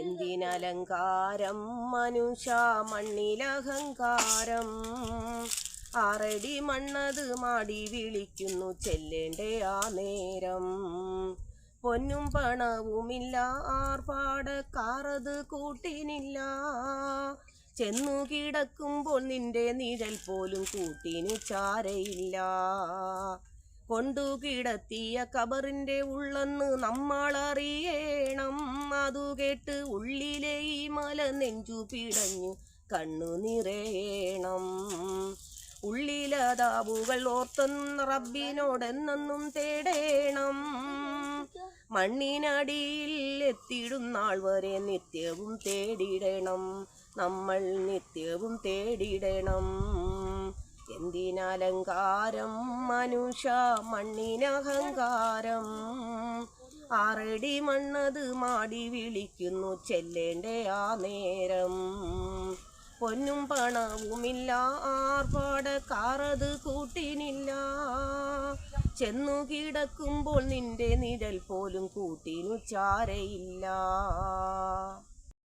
എന്തിനലങ്കാരം മനുഷ്യ മണ്ണിലഹങ്കാരം. ആറടി മണ്ണത് മാടി വിളിക്കുന്നു ചെല്ലേണ്ടേ ആ നേരം. പൊന്നും പണവുമില്ല ആർപ്പാടക്കാറത് കൂട്ടിനില്ല. ചെന്നു കിടക്കുമ്പോൾ നിന്റെ നിഴൽ പോലും കൂട്ടിനു ചാരയില്ല. കൊണ്ടു കിടത്തിയ കബറിൻ്റെ ഉള്ളെന്ന് നമ്മളറിയണം. അതു കേട്ട് ഉള്ളിലെ ഈ മല നെഞ്ചു പിടഞ്ഞു കണ്ണു നിറയണം. ഉള്ളിലതാവുകൾ ഓർത്തെന്ന് റബ്ബിനോടെന്നും തേടേണം. മണ്ണിനടിയിൽ എത്തിടുന്നാൾ വരെ നിത്യവും തേടിടണം. നമ്മൾ നിത്യവും തേടിടണം. എന്തിനലങ്കാരം മനുഷ്യ മണ്ണിനഹങ്കാരം. ആറടി മണ്ണത് മാടി വിളിക്കുന്നു ചെല്ലേണ്ടേ ആ നേരം. പൊന്നും പണവുമില്ല ആർപ്പാടക്കാറത് കൂട്ടിനില്ല. ചെന്നു കിടക്കുമ്പോൾ നിന്റെ നിഴൽ പോലും കൂട്ടിനു ചാരയില്ല.